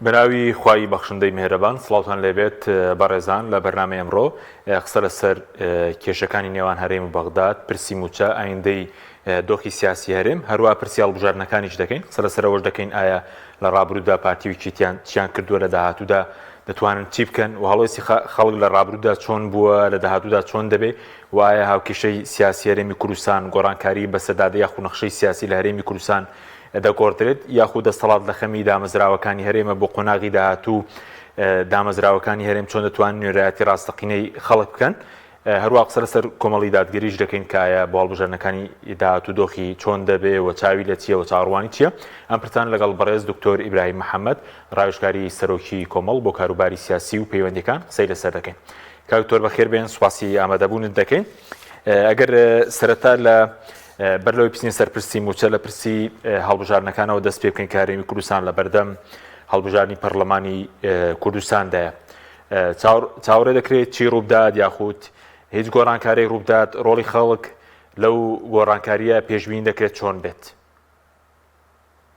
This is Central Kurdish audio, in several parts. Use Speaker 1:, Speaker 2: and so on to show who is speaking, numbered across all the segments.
Speaker 1: بەناوی خوای بەخشندەی مێهرەبان سڵاوتان لێبێت بەڕێزان لە بەرنامەی ئەمڕۆ قسە لەسەر کێشەکانی نێوان هەرێم و بەغداد پرسی موچە ئایندەی دۆخی سیاسی هەرێم هەروە پرسی هەڵبژاردنەکانیش دەکەین قسە لەسەرەوەش دەکەین ئایا لە ڕابردوودا پارتیویکی چیان کردووە لە داهاتوودا دەتوانن چی بکەن و هەڵۆیسی خەڵک لە ڕابردوودا چۆن بووە لە داهاتوودا چۆن دەبێ وایە هاوکێشەی سیاسی هەرێمی کوردستان گۆڕانکاری بەسەدادە یاخو نەخشەی سیاسی لە هەرێمی کوردستان دەگۆڕدرێت یاخود دەسەڵات لە خەمی دامەزراوەکانی هەرێمە بۆ قۆناغی داهاتوو دامەزراوەکانی هەرێم چۆن دەتوانن نوێرایەتی ڕاستەقینەی خەڵک بکەن هەروە قسە لەسەر کۆمەڵی دادگەریش دەکەین کە ئایا بۆ هەڵبژاردنەکانی داهاتوو دۆخی چۆن دەبێ و چاوی لە چییە و چاڕوانی چییە ئەم پرتان لەگەڵ بەڕێز دکتۆر ئیبراهیم محەممەد ڕاوێژکاری سەرۆکی کۆمەڵ بۆ کاروباری سیاسی و پەیوەندیەکان قسەی لەسەر دەکەین کاکتۆر بەخێر بێن سوپاسی ئامادەبوونت دەکەین ئەگەر سەرەتا لە بەرلەوەی پرسیین سەرپرسی موچە لە پرسی هەڵبژاردنەکانەوە دەست پێ بکەین کە هەرێمی کوردستان لە بەردەم هەڵبژاردننی پەرلەمانی کوردستاندایە چاوەڕێ دەکرێت چی ڕووداد یاخود هیچ گۆڕانکاری ڕووداد ڕۆڵی خەڵک لەو گۆڕانکاریە پێشبین دەکرێت چۆن بێت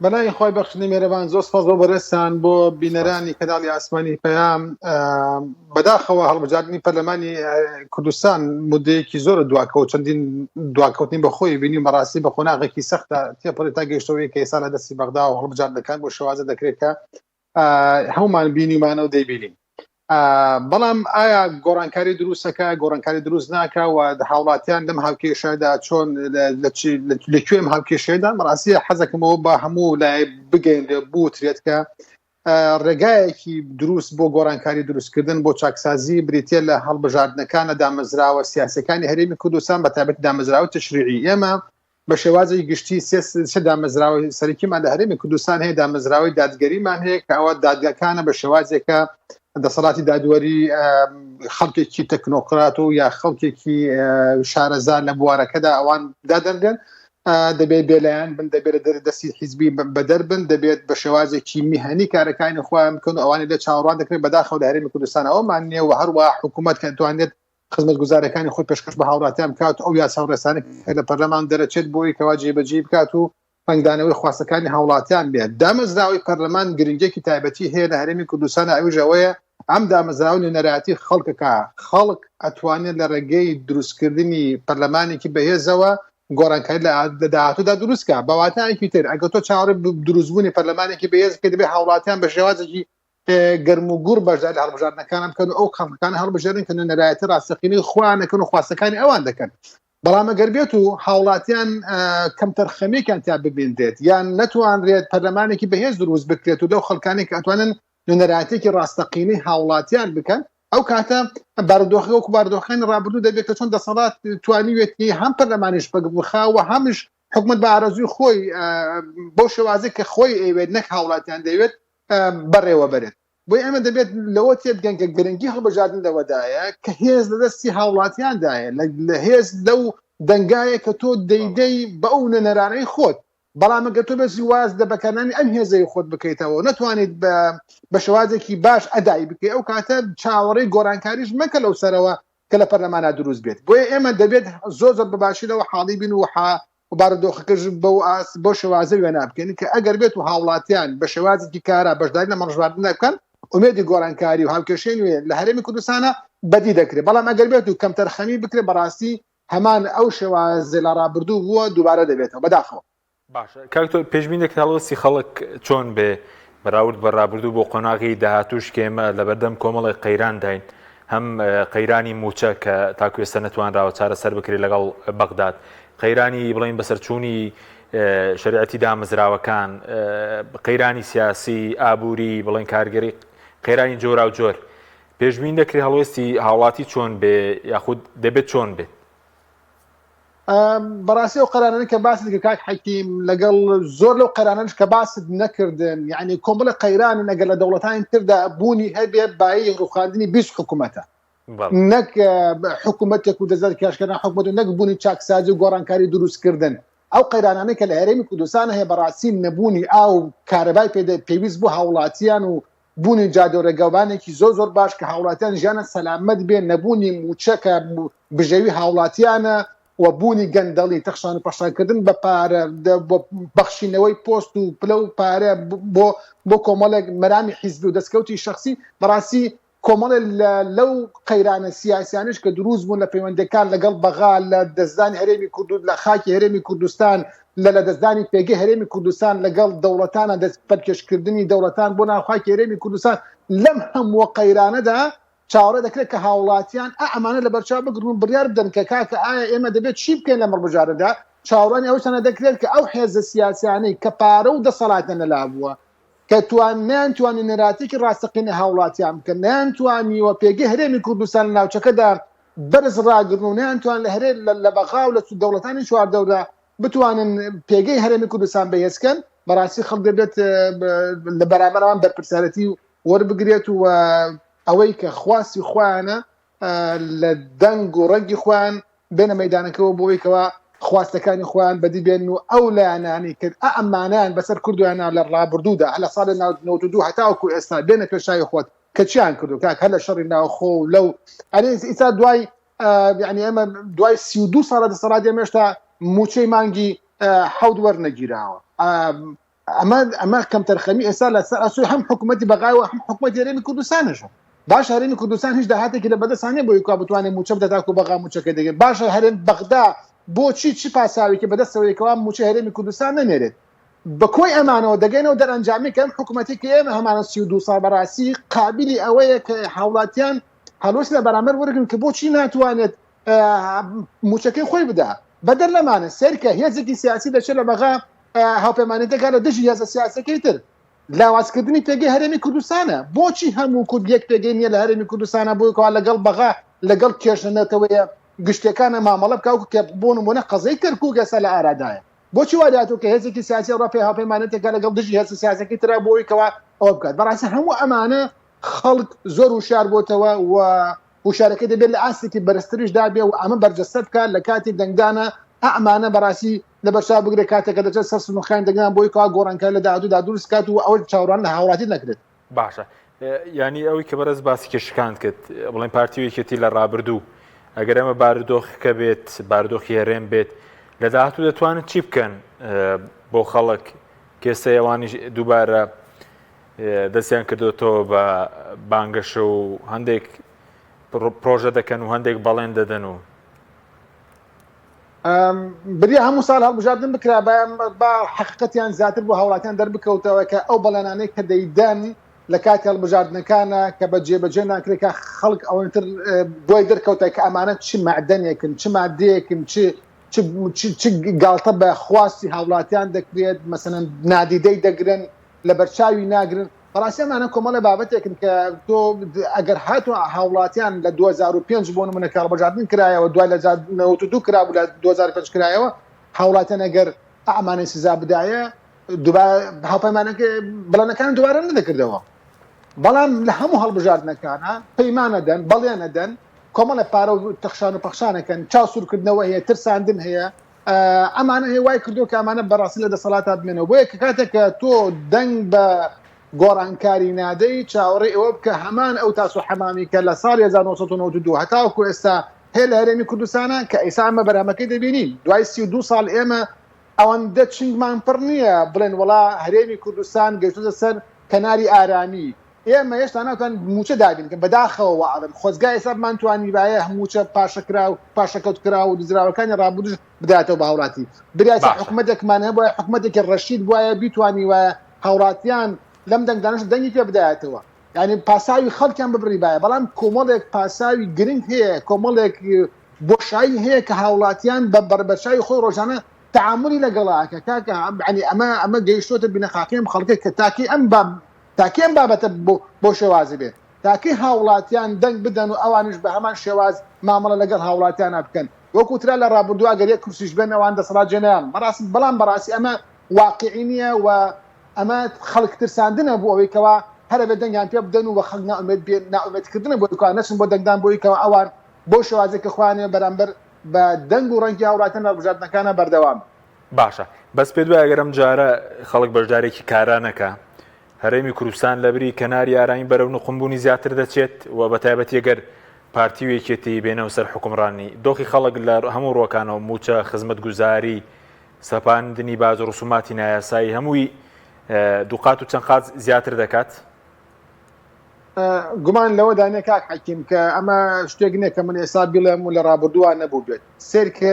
Speaker 2: بەلای خۆی بەخشندەی مێرەبان زۆر سپاس بۆ بەڕێزتان بۆ بینەرانی کەناڵی ئاسمانی پەیام بەداخەوە هەڵبژاردننی پەرلەمانی کوردستان مودەیەکی زۆرە دواکەوت چەندین دواکەوتنی بەخۆی بینی بەڕاستی بە قۆناغێکی سەختە تێپەڕی تا گەیشتەوەی کە ئێستا لە دەستی بەغدا و هەڵبژاردنەکان بۆ شێوازە دەکرێت کە هەمومان بینیمانە و دەیبینین بەڵام ئایا گۆڕانکاری دروستەکە گۆڕانکاری دروست ناکە و هاوڵاتیان لەم هاوکێشەدا چۆن لەکوێم هاوکێشەیەدا بەڕاستیە حەزەکەمەوە بە هەموو لای بگەین لێ بوترێت کە ڕێگایەکی دروست بۆ گۆڕانکاری دروستکردن بۆ چاکسازی بریتە لە هەڵبژاردنەکانە دامەزراوە سیاسەکانی هەرێمی کوردستان بە تایبەتی دامەزراوە تشریعی ئێمە بە شێوازی گشتی سێ دامەزراوەی سەرەکیمان لە هەرێمی کوردستان هەیە دامەزراوەی دادگەریمان هەیە کە ئەوە دادگاکانە بە شێوازێکە دەسەڵاتی دادوەری خەڵکێکی تەکنۆقرات و یا خەڵکێکی شارەزار لە بوارەکەدا ئەوان دادەنگەن دەبێت بێلایەن بن دەبێت دەستی حیزبی بەدەربن دەبێت بە شێوازێکی میهنی کارەکانی خۆیان بکەن و ئەوانی لە چاوەڕوان دەکرێت بەداخەوە لە هەرێمی کوردستان ئەومان نییە و هەروە حکوومەت کە دەتوانێت خزمەتگوزارەکانی خۆی پێشکەش بە هاوڵاتیان بکات ئەو یاسا و ڕێسانە لە پەرلەمان دەرەچێت بۆی کەوا جێبەجێ بکات و ڕنگدانەوەی خواستەکانی هاوڵاتیان بێت دامەزراوەی پەرلەمان گرنگێکی تایبەتی هەیە لە هەرێمی کوردستان ئەوژەوەیە ئەم دامەزراوە نوێنەرایەتی خەڵکەکە خەڵک ئەتوانێت لە ڕێگەی دروستکردنی پەرلەمانێکی بەهێزەوە گۆڕانکاری لە داهاتوودا دروستکە بەواتایەکی تر ئەگە تۆ چاوەڕێ دروستبوونی پەرلەمانێکی بەهێز کە دەبێت هاوڵاتیان بە شێوازێکی گەرم و گوڕ بەشدار لە هەڵبژاردنەکانە بکەن و ئەو خەڵکان هەڵبژێرن کە نوێنەرایەتی ڕاستەقینەی خۆیان دەکەن و خواستەکانی ئەوان دەکەن بەڵام ئەگەر بێت و هاوڵاتیان کەم تەرخەمێکیان تا ببیندێت یان نەتوانرێت پەرلەمانێکی بەهێز دروست بکرێت و لەو خەڵکانی کە ئەتوانن نوێنەرایەتێکی ڕاستەقینەی هاوڵاتیان بکەن ئەو کاتە بارودۆخی وەکو بارودۆخەکانی ڕابردوو دەبێت کە چۆن دەسەڵات توانیوێتی هەم پەرلەمانیش بخاوە هەمیش حکومت بە ئارەزووی خۆی بۆ شێوازێک کە خۆی ئەوێت نەک هاوڵاتیان دەوێت بەڕێوە بێت بۆی ئەمە دەبێت لەوە تێبگەن کە گرنگی هەڵبژاردن لەوەدایە کە هێز لە دەستی هاوڵاتیاندایە لە هێز لەو دەنگایە کە تۆ دەیدەی بە ئەو نوێنەرانەی خۆت بەڵام ئەگەر تۆ بەسی واز دە بەکارنانی ئەم هێزەی خۆت بکەیتەوە نەتوانیت بە شێوازێکی باش ئەدای بکەیت ئەو کاتە چاوەڕێی گۆڕانکاریش مەکە لەو سەرەوە کە لە پەرلەمانە دروست بێت بۆیە ئێمە دەبێت زۆر بەباشی لەوە حاڵی بین و بارودۆخەکەش بۆ شێوازە وێنە بکەین کە ئەگەر بێت و هاوڵاتیان بە شێوازێکی کارە بەشداری لە هەڵبژاردنە بکەن ئومێدی گۆڕانکاری و هاوکێشەی نوێ لە هەرێمی کوردستانە بەدی دەکرێت بەڵام ئەگەر بێت و کەم تەرخەمی بکرێت بەڕاستی هەمان ئەو شێوازە لە ڕابردوو بووە دووبارە دەبێتەوە بەداخەوە
Speaker 1: باشە کاکتۆر پێشبین دەکرێت هەڵوەستی خەڵک چۆن بێ بەراورد بە ڕابردوو بۆ قۆناغی داهاتووش کێمە لە بەردەم کۆمەڵی قەیران داین هەم قەیرانی موچە کە تاکو ئێستا نەتوانراوە چارەسەر بکرێت لەگەڵ بەغداد قەیرانی بڵین بەسەرچوونی شریعەتی دامەزراوەکان قەیرانی سیاسی ئابووری بڵین کارگەری قەیرانی جۆرا و جۆر پێشبین دەکرێت هەڵوەستی هاوڵاتی چۆن بێ یاخود دەبێت چۆن بێت
Speaker 2: بەڕاستی ئەو قەرانانە کە باست کاک حەکیم لەگەڵ زۆر لەو قەرانانش کە باست نەکردن یعنی کۆمەڵی قەیران نەگەر لە دەوڵەتانی تردا بوونی هەبێ بای ڕوخاندنی 20 حکوومەتە نەک حکوومەتێک و دەزار کاشکردن حکوومەت و نەک بوونی چاکسازی و گۆڕانکاری دروستکردن ئەو قەیرانانەی کە لە هەرێمی کوردستان هەیە بەڕاستی نەبوونی ئاو کارەبای پێویست بوو هاوڵاتیان و بوونی جادە و ڕێگەوانێکی زۆر باش کە هاوڵاتیان ژیانە سەلامەت بێن نەبوونی موچەکە بژەوی هاوڵاتیانە و بوونی گەندەڵی تەخشان و پەشانکردن بە پارە بەخشینەوەی پۆست و پلە و پارە بۆ کۆمەڵێک مەرامی حیزبی و دەستکەوتی شخصی بەڕاستی کۆمەڵێ لەو قەیرانە سیاسیانش کە دروست بوون لە پەیوەندەکان لەگەڵ بەغا لە دەستدانی هەرێمی کوردستان لە خاکی هەرێمی کوردستان لە دەستدانی پێگەی هەرێمی کوردستان لەگەڵ دەوڵەتانە دەست پەرکێشکردنی دەوڵەتان بۆ ناوخاکی هەرێمی کوردستان لەم هەموو قەیرانەدا چاوەڕێ دەکرێت کە هاوڵاتیان ئەمانە لە بەرچاو بگرن بڕیار بدەن کە کاکە ئایا ئێمە دەبێت چی بکەین لە مەڕبژارەدا چاوەڕوانی ئەوشانە دەکرێت کە ئەو حێزە سیاسیانەی کە پارە و دەسەڵاتە نەلا بووە کە نەیانتوانی نەراتێکی ڕاستەقینە هاوڵاتیان بکەن نەیانتوانیوە پێگەی هەرێمی کوردستان لە ناوچەکەدا بەرز ڕاگرن و نەیانتوان لە هەرێ لە بەغا و لە دەوڵەتانی چواردەورە بتوانن پێگەی هەرێمی کوردستان بەهێزکەن بەڕاستی خەڵک دەبێت لە بەرامبەرەوان بەرپرسارەتی وەربگرێت و ئەوەی کە خواستی خوانە لە دەنگ و ڕەنگی خوان بێنە مەیدانەکەەوە بۆیکەوە خواستەکانی خوان بەدی بێن و ئەو لایەنانی کرد ئەمانیان بەسەر کردویانە لە ڕابردوودا لە ساڵی 92 هەتاوەکو ئێستا بێنە پێشای خۆت کە چیان کردو کاک هەر لە شەڕی ناوخۆ و لەو ئیسا دوای یعنی ئێمە دوای 32 ساڵە دەسەڵات ئێمێشتا موچەی مانگی حەوت وەرنەگیراوە ئەمە کەم تەرخەمی ئێستا لە ئەسوی هەم حکوومەتی بەغاوە هەم حکوومەتی هەرێمی کوردستانەشە باش هەرێمی کوردستان هیچ داهاتێکی لە بەدەستانێ بۆی کا بتوانێت موچە بدە تاکو بەغا موچەکە دەگەن باشە هەرێم بەغدا بۆچی چی پاساوێکی بەدەستەوەیەکەوە موچە هەرێمی کوردستان نەنێرێت بەکۆی ئەمانەوە دەگەینەوە دەرەنجامی کەم حکوومەتی کە ئێمە هەمانە 32 ساڵ بەڕاستی قابلی ئەوەیە کە هاوڵاتیان هەڵۆش لە بەرامبەر وەرگن کە بۆچی ناتوانێت موچەکەی خۆی بدە بەدەر لەمانە سەرکە هێزێکی سیاسی دەچێت لە بەغا هاوپەیمانێتەکە لە دژی هێزە سیاسەکەی تر لاوازکردنی پێگەی هەرێمی کوردستانە بۆچی هەموو کورد یەک پێگەی نییە لە هەرێمی کوردستانە بۆیکەوە لەگەڵ بەغا لەگەڵ کێشەنەتەوەیە گشتەکانە مامەڵە بکاو کە بۆ نمونە قەزەی کەرکووک ئێستا لە ئارادایە بۆچی واداتوە کە هێزێکی سیاسی ڕۆپی هاوپەیمانێتەکە لەگەڵ دژی هێزە سیاسەکەی ترا بۆیکەوە ئەوە بکات بەڕاستی هەموو ئەمانە خەڵک زۆر وشار بۆتەوە و وشارەکەی دەبێت لە ئاستێکی بەرزتریش دابێ و ئەمە بەرجەستە بکات لە کاتی دەنگدانە ئەمانە بەڕاستی لە بەرچاو بگرێ کاتێکە دەچێت سەر سنوخان دەگەیان بۆی کوا گۆڕانکە لە داهاتوودا دروست کات و ئەوە چاوەڕوان لە هاوڵاتی نەکرێت
Speaker 1: باشە ینی ئەوەی کە بەرز باسی کێشەکان کرد بڵێن پارتیوێکێتی لە ڕابردوو ئەگەر ئەمە بارودۆخەکە بێت بارودۆخی هەرێم بێت لە داهاتوو دەتوانن چی بکەن بۆ خەڵک کێسە ئەوانی دووبارە دەستیان کردوێتەوە بە بانگەشە و هەندێک پرۆژە دەکەن و هەندێک بەڵێن دەدەن و
Speaker 2: بری هەموو ساڵ هەڵبژاردن بکرا با حقیقەتیان زیاتر بۆ هاوڵاتیان دەربکەوتەوە کە ئەو بەڵێنانەی کە دەیدەن لە کاتی هەڵبژاردنەکانە کە بە جێبەجێ ناکرێت کە خەڵک ئەوەتر بۆی دەرکەوتە کە ئەمانە چ معدەنێکن چ مادەیەکن چ گاڵتە بە خواستی هاوڵاتیان دەکرێت مەسەنەن نادیدەی دەگرن لە بەرچاوی ناگرن بەڕاستی ئەمانە کۆمەڵە بابەتێکن کە تۆ ئەگەر هاتووە هاوڵاتیان لە 2005 بۆ نمونە کە هەڵبژاردن کرایەوە دوای لە 92 کرابوو لە 2005 کرایەوە هاوڵاتیان ئەگەر ئەمانەی سزا بدایە هاوپەیمانەکە بەڵێنەکان دوبارە نەدەکردەوە بەڵام لە هەموو هەڵبژاردنەکانە پەیمانەدەن بەڵێنەدەن کۆمەڵە پارە و تەخشان و پەخشانەکەن چاوسورکردنەوە هەیە ترساندن هەیە ئەمانە هێوای کردو کە ئەمانە بەڕاستی لە دەسەڵاتە بمێنەوە بۆیە کە کاتێککە تۆ دەنگ بە گۆڕانکاری نادەی چاوەڕێ ئەوە بکە هەمان ئەو تاسو حەمامی کە لە ساڵی 1992 هەتاوەکو ئێستا هەیە لە هەرێمی کوردستانە کە ئێستا ئەمە بەرامەکەی دەبینین دوای 32 ساڵ ئێمە ئەوەندە چنگمان پڕ نییە بڵێن وڵا هەرێمی کوردستان گەیشتوتە سەر کەناری ئارامی ئێمە هێشتا ناتوان موچە دابین کە بەداخەوە ئاڵن خۆزگای ئێسابمان توانی باە هەمووچە پاشەکرا و پاشەکەوت کرا و دزراوەکانی ڕابردوش بداتەوە بە هاوڵاتی برایە حکومەتێکمان هەیە بۆیە حکومەتێکی ڕەشید بواە بیتوانی وایە هاوڵاتیان لەم دەنگدانش دەنگی پێ بدایەتەوە یعنی پاساوی خەڵکیان ببڕی باە بەڵام کۆمەڵێک پاساوی گرنگ هەیە کۆمەڵێک بۆشایی هەیە کە هاوڵاتیان بە بەربەرچاوی خۆی ڕۆژانە تعاملی لەگەڵاکە کاکە ئەمە گەیشتۆتە بینەخاکیم خەڵکی کە تاکی ئەم بابەتە بۆ شێوازی بێت تاکی هاوڵاتیان دەنگ بدەن و ئەوانش بە هەمان شێواز مامەڵە لەگەڵ هاوڵاتیانە بکەن وەکوترا لە ڕابردووە گەریە کورسیش بێن ئەوان دەسەڵات جێنیان بەڵام بەڕاستی ئەمە واقعی نییە و ئەمە خەڵک ترساندنە بۆ ئەوەیکەوە هەرە بێ دەنگیان پێ بدەن و بە خەڵک ناومێتکردنە بۆ نەچن بۆ دەنگدان بۆیکەوە ئەوان بۆ شێوازێکە خوانێ بەرامبەر بە دەنگ و ڕەنگی هاوڵاتیان هەڵبژاردنەکانە بەردەوام
Speaker 1: باشە بەس پێ دوای ئەگەرم جارە خەڵک بەشدارێکی کارانەکە هەرێمی کوردستان لەبری کەناری ئارامی بەرەو نوقمبوونی زیاتر دەچێت و بە تایبەتی ئەگەر پارتی و یەکێتی بێنەوە سەر حکومڕانی دۆخی خەڵک لە هەموو ڕۆکانەوە موچە خزمەتگوزاری سەپاندنی باز و ڕسوماتی نایاسایی هەمووی دووقات و چەند قات زیاتر دەکات
Speaker 2: گومان لەوە دانێ کاک حەکیم کە ئەمە شتێک نییە کە من ئێستا بڵێم و لە ڕابردووە نەبوو بێت سێرکە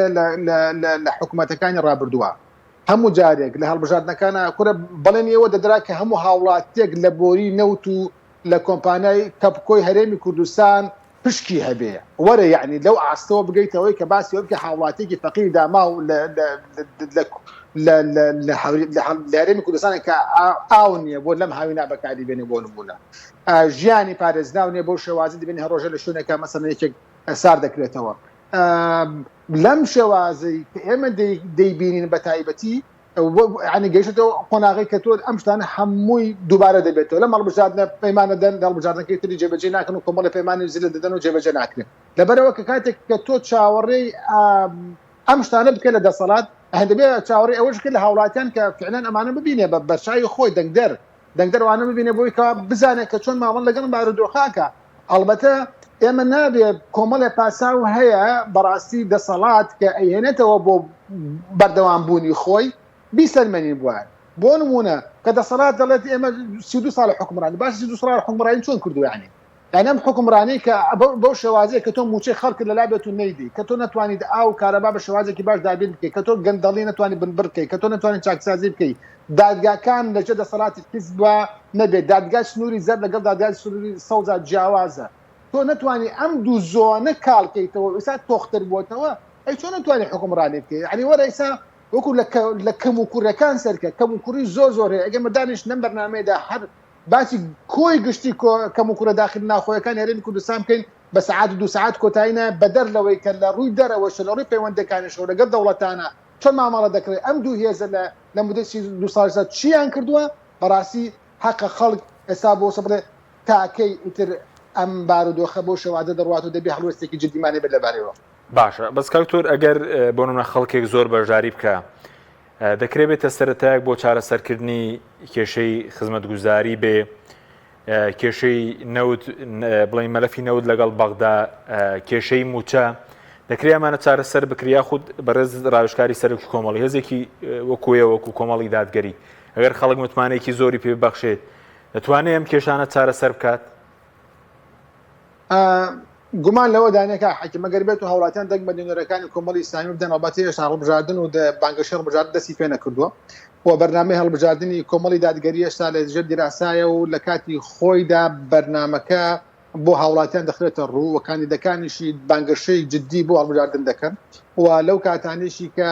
Speaker 2: لە حکوومەتەکانی ڕابردووە هەموو جارێک لە هەڵبژاردنەکانە کورە بەڵێن ئێوە دەدرا کە هەموو هاوڵاتێک لە بۆری نەوت و لە کۆمپانیای کەپکۆی هەرێمی کوردستان پشکی هەبێ وەرە یعنی لەو ئاستەوە بگەیتەوەی کە باسی ئەوکە هاوڵاتێکی فەقیر داما و لە هەرێمی کوردستانە کە ئاو نییە بۆ لەم هاوینا بەکاری بێنێ بۆ نمونە ژیانی پارێزراو نیە بۆ شێوازی دەبێنێ هەڕۆژە لە شوێنێکە مەسەڵەن یەکێک سار دەکرێتەوە لەم شێوازەی کە ئێمە دەیبینین بە تایبەتی ینی گەیشتەوە قۆناغی کە تۆ ئەم شتانە هەمووی دووبارە دەبێتەوە لە مەڵبژاردنە پەیمانە دەن هەڵبژاردنەکەی تری جێبەجێ ناکەن و کۆمەڵە پەیمانی زیرە دەدەن و جێبەجێ ناکرێن لەبەرەوە کە کاتێک کە تۆ چاوەڕێی ئەم شتانە بکە لە دەسەڵات هەندێک چاوەڕێی ئەوەش کرد لە هاوڵاتیان کە فعلەن ئەمانە ببینێ بە بەرچاوی خۆی دەنگدەروانە ببینێ بۆی کە بزانێت کە چۆن ماوەڵ لەگەڵ بارودۆخاکە ئەڵبەتە ئێمە نابێت کۆمەڵێ پاساو هەیە بەڕاستی دەسەڵات کە ئەیهێنێتەوە بۆ بەردەوامبوونی خۆی بیسەلمەنی بووە بۆ نمونە کە دەسەڵات دەڵێت ئێمە 32 ساڵ حکومڕانی باش 32 ساڵ حکومڕانی چۆن کردو یعنی ئەم حکومڕانی کە بۆ شێوازەیە کە تۆ موچەی خەڵک لەلا بێت و نەیدی کە تۆ نەتوانیت ئاو کارەبا بە شێوازێکی باش دابین بکەیت کە تۆ گەندەڵی نەتوانانی بنبڕ بکەیت کە تۆ نەتوانانی چاکسازی بکەیت دادگاکان لەجێ دەسەڵاتی حیزب نەبێت دادگای سنووری زەر لەگەڵ دادگای سنووری سەوزات جیاوازە تۆ نەتوانی ئەم دوو زۆنە کاڵکەیتەوە ئێستا تۆختر بۆتەوە ئەی چۆن نەتوانی حکومڕانی بکەیت یعنی وەرە ئێستا وەکو لە کەم و کوڕەکان سەرکە کەم و کوڕی زۆر هەیە ئەگەر مەدانیش لەم بەرنامەیەدا هەر باسی کۆی گشتی کەم و کوڕە داخل ناخۆیەکان هەرێمی کوردستان بکەین بە سەعات و 2 ساعات کۆتایینە بەدەر لەوەی کە لە ڕووی دەرەوە شەڕی پەیوەندەکانیشەوە لەگەڵ دەوڵەتانە چۆن مامەڵە دەکرێت ئەم دوو هێزە لە مودەی 2 ساڵ چیان کردووە بەڕاستی حەقە خەڵک ئێستا بۆ سەبڵێ تاکەی ئیتر ئەم بارودۆخە بۆ شەوادە دەڕوات و دەبێ هەڵوێستێکی جدیمانێ بێت لەبارەوە
Speaker 1: باشە بەس کەوتۆر ئەگەر بۆ نمونە خەڵکێک زۆر بەشداری بکە دەکرێت بێتە سەرەتایەک بۆ چارەسەرکردنی کێشەی خزمەتگوزاری بێ کێشەی نەوت بڵین مەلەفی نەوت لەگەڵ بەغدا کێشەی موچە دەکرێت ئەمانە چارەسەر بکریا خود بەڕێز ڕاوێژکاری سەرۆکی کۆمەڵی هێزێکی وەکوێ وەکو کۆمەڵی دادگەری ئەگەر خەڵک متمانەیەکی زۆری پێ ببەخشێت دەتوانێت ئەم کێشانە چارەسەر بکات
Speaker 2: گومان لەوە دانێکە حەکیم ئەگەر بێت و هەوڵاتیان دەنگ بە نوێنەرەکانی کۆمەڵی ئیسلامی بدەن ئەڵبەتە هێشتا هەڵبژاردن و بانگەشەی هەڵبژاردن دەستی پێ نەکردووە و بەرنامەی هەڵبژاردننی کۆمەڵی دادگەری هێشتا لە ژێر دیراسایە و لە کاتی خۆیدا بەرنامەکە بۆ هاوڵاتیان دەخرێتە ڕوو و کاندیدەکانیشی بانگەشەی جددی بۆ هەڵبژاردن دەکەن و لەو کاتانیشی کە